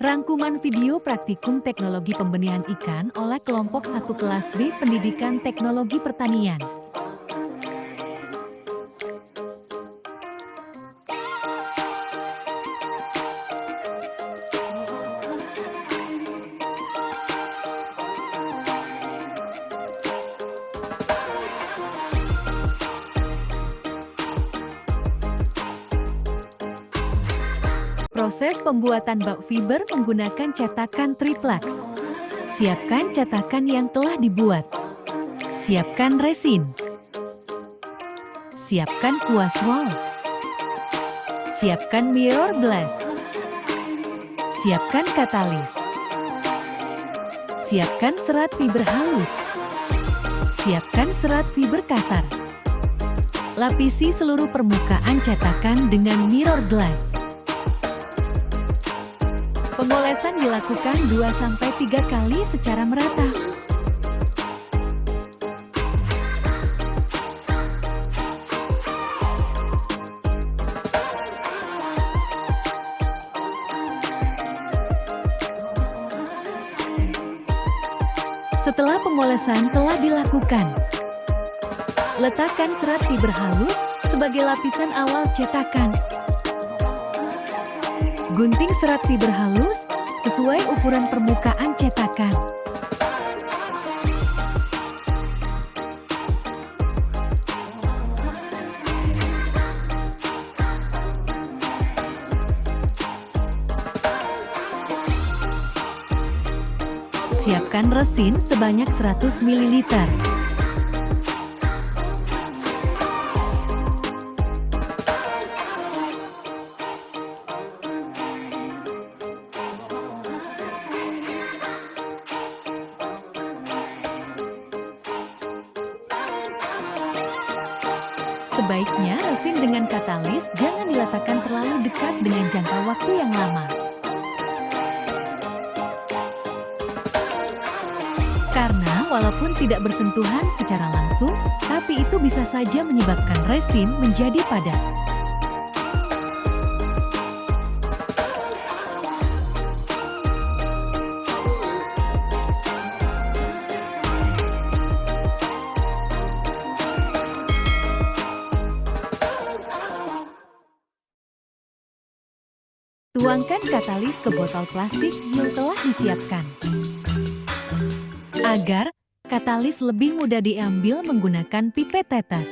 Rangkuman video praktikum teknologi pembenihan ikan oleh kelompok 1 kelas B Pendidikan Teknologi Pertanian. Proses pembuatan bak fiber menggunakan cetakan tripleks. Siapkan cetakan yang telah dibuat. Siapkan resin. Siapkan kuas roll. Siapkan mirror glass. Siapkan katalis. Siapkan serat fiber halus. Siapkan serat fiber kasar. Lapisi seluruh permukaan cetakan dengan mirror glass. Pemolesan dilakukan 2-3 kali secara merata. Setelah pemolesan telah dilakukan, letakkan serat fiber halus sebagai lapisan awal cetakan. Gunting serat fiber halus sesuai ukuran permukaan cetakan. Siapkan resin sebanyak 100 ml. Sebaiknya resin dengan katalis jangan diletakkan terlalu dekat dengan jangka waktu yang lama. Karena walaupun tidak bersentuhan secara langsung, tapi itu bisa saja menyebabkan resin menjadi padat. Tuangkan katalis ke botol plastik yang telah disiapkan. Agar katalis lebih mudah diambil menggunakan pipet tetes.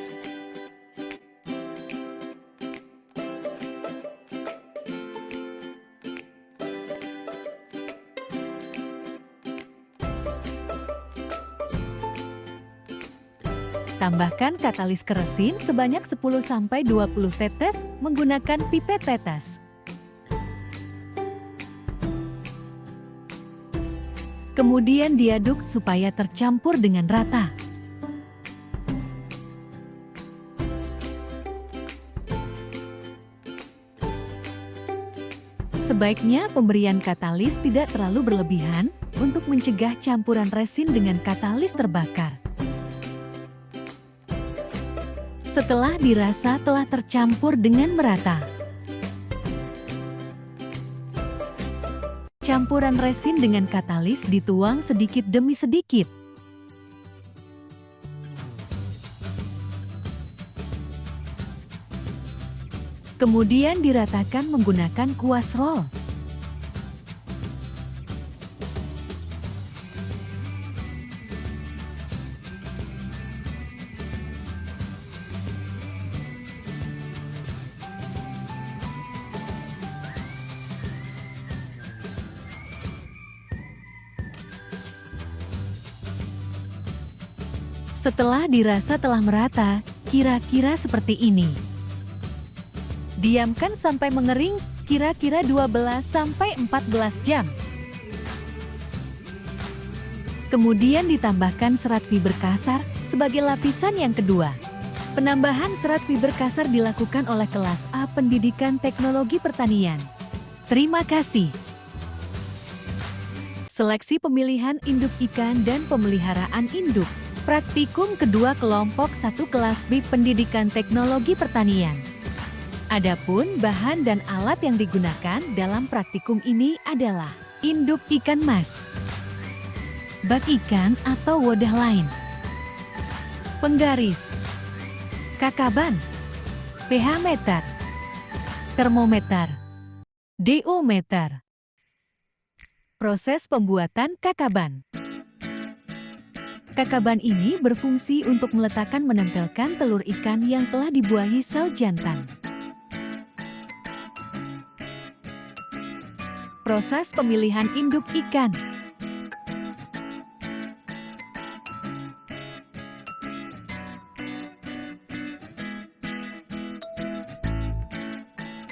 Tambahkan katalis ke resin sebanyak 10-20 tetes menggunakan pipet tetes. Kemudian diaduk supaya tercampur dengan rata. Sebaiknya pemberian katalis tidak terlalu berlebihan untuk mencegah campuran resin dengan katalis terbakar. Setelah dirasa telah tercampur dengan merata, campuran resin dengan katalis dituang sedikit demi sedikit. Kemudian diratakan menggunakan kuas roll. Setelah dirasa telah merata, kira-kira seperti ini. Diamkan sampai mengering, kira-kira 12-14 jam. Kemudian ditambahkan serat fiber kasar sebagai lapisan yang kedua. Penambahan serat fiber kasar dilakukan oleh kelas A Pendidikan Teknologi Pertanian. Terima kasih. Seleksi pemilihan induk ikan dan pemeliharaan induk. Praktikum kedua kelompok 1 kelas B Pendidikan Teknologi Pertanian. Adapun bahan dan alat yang digunakan dalam praktikum ini adalah induk ikan mas, bak ikan atau wadah lain, penggaris, kakaban, pH meter, termometer, DO meter. Proses pembuatan kakaban. Kakaban ini berfungsi untuk meletakkan menempelkan telur ikan yang telah dibuahi saut jantan. Proses pemilihan induk ikan.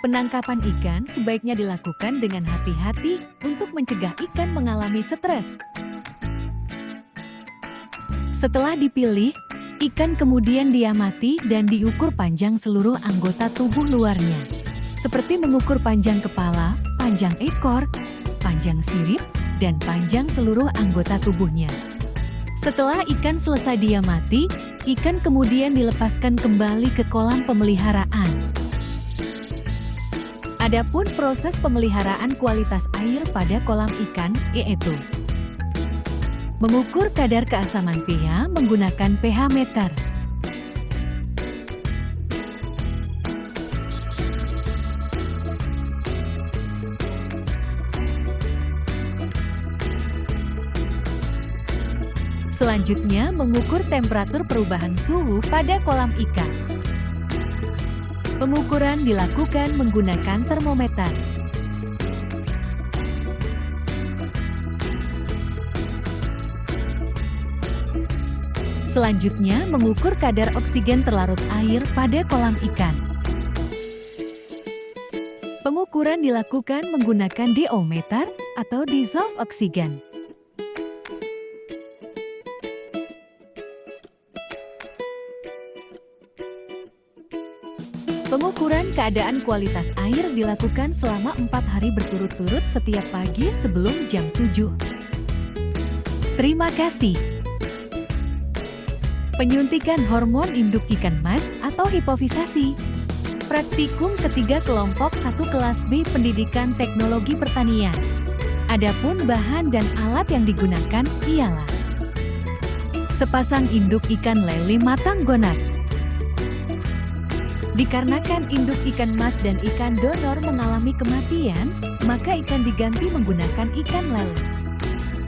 Penangkapan ikan sebaiknya dilakukan dengan hati-hati untuk mencegah ikan mengalami stres. Setelah dipilih, ikan kemudian diamati dan diukur panjang seluruh anggota tubuh luarnya, seperti mengukur panjang kepala, panjang ekor, panjang sirip, dan panjang seluruh anggota tubuhnya. Setelah ikan selesai diamati, ikan kemudian dilepaskan kembali ke kolam pemeliharaan. Adapun proses pemeliharaan kualitas air pada kolam ikan yaitu mengukur kadar keasaman pH menggunakan pH meter. Selanjutnya, mengukur temperatur perubahan suhu pada kolam ikan. Pengukuran dilakukan menggunakan termometer. Selanjutnya, mengukur kadar oksigen terlarut air pada kolam ikan. Pengukuran dilakukan menggunakan DO meter atau dissolved oxygen. Pengukuran keadaan kualitas air dilakukan selama 4 hari berturut-turut setiap pagi sebelum jam 7. Terima kasih. Penyuntikan hormon induk ikan mas atau hipofisasi. Praktikum ketiga kelompok 1 kelas B Pendidikan Teknologi Pertanian. Adapun bahan dan alat yang digunakan ialah sepasang induk ikan lele matang gonak. Dikarenakan induk ikan mas dan ikan donor mengalami kematian, maka ikan diganti menggunakan ikan lele.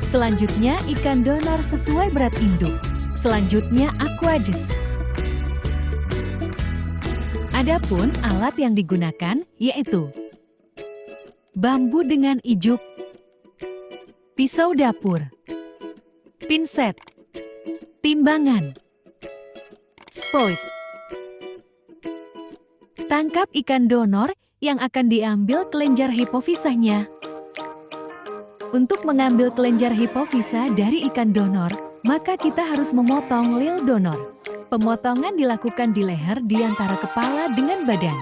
Selanjutnya, ikan donor sesuai berat induk. Selanjutnya, aquadus. Adapun alat yang digunakan yaitu bambu dengan ijuk, pisau dapur, pinset, timbangan, spout. Tangkap ikan donor yang akan diambil kelenjar hipofisanya. Untuk mengambil kelenjar hipofisa dari ikan donor, maka kita harus memotong lil donor. Pemotongan dilakukan di leher di antara kepala dengan badan.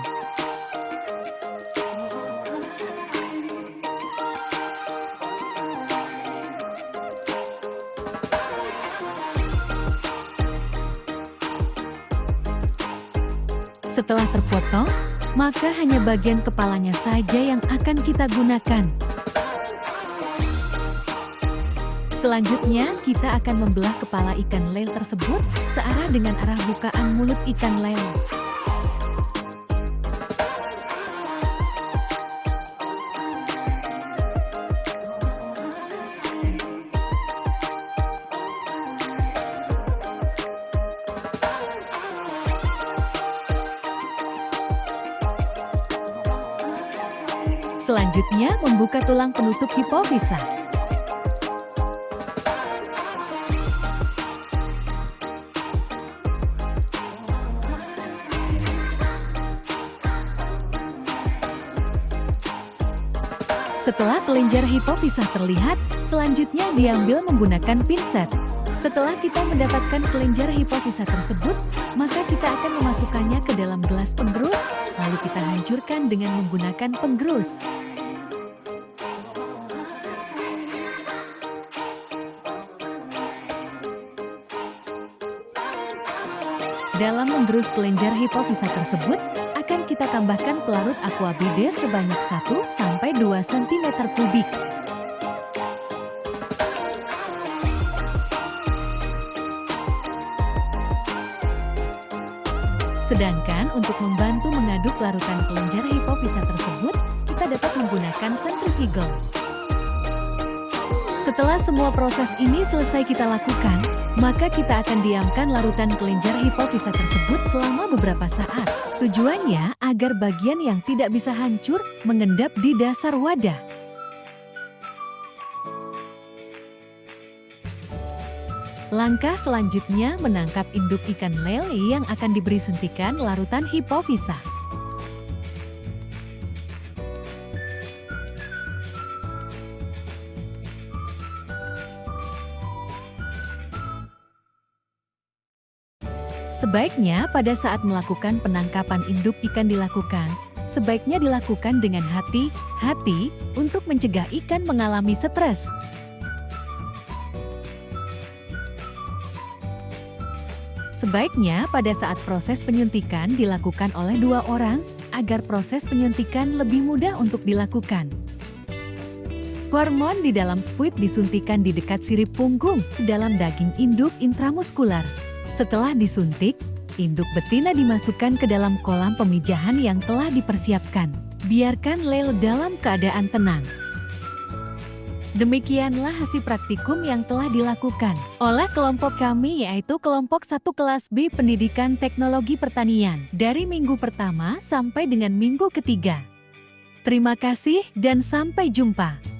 Setelah terpotong, maka hanya bagian kepalanya saja yang akan kita gunakan. Selanjutnya, kita akan membelah kepala ikan lele tersebut searah dengan arah bukaan mulut ikan lele. Selanjutnya, membuka tulang penutup hipofisa. Setelah kelenjar hipofisa terlihat, selanjutnya diambil menggunakan pinset. Setelah kita mendapatkan kelenjar hipofisa tersebut, maka kita akan memasukkannya ke dalam gelas penggerus, lalu kita hancurkan dengan menggunakan penggerus. Dalam menggerus kelenjar hipofisa tersebut, akan kita tambahkan pelarut aqua bides sebanyak 1-2 cm kubik. Sedangkan untuk membantu mengaduk larutan kelenjar hipofisa tersebut, kita dapat menggunakan centrifugal. Setelah semua proses ini selesai kita lakukan, maka kita akan diamkan larutan kelenjar hipofisa tersebut selama beberapa saat. Tujuannya agar bagian yang tidak bisa hancur mengendap di dasar wadah. Langkah selanjutnya menangkap induk ikan lele yang akan diberi suntikan larutan hipofisa. Sebaiknya pada saat melakukan penangkapan induk ikan sebaiknya dilakukan dengan hati-hati untuk mencegah ikan mengalami stres. Sebaiknya pada saat proses penyuntikan dilakukan oleh 2 orang, agar proses penyuntikan lebih mudah untuk dilakukan. Hormon di dalam spuit disuntikan di dekat sirip punggung, dalam daging induk intramuskular. Setelah disuntik, induk betina dimasukkan ke dalam kolam pemijahan yang telah dipersiapkan. Biarkan lele dalam keadaan tenang. Demikianlah hasil praktikum yang telah dilakukan oleh kelompok kami, yaitu kelompok 1 kelas B Pendidikan Teknologi Pertanian, dari minggu pertama sampai dengan minggu ketiga. Terima kasih dan sampai jumpa.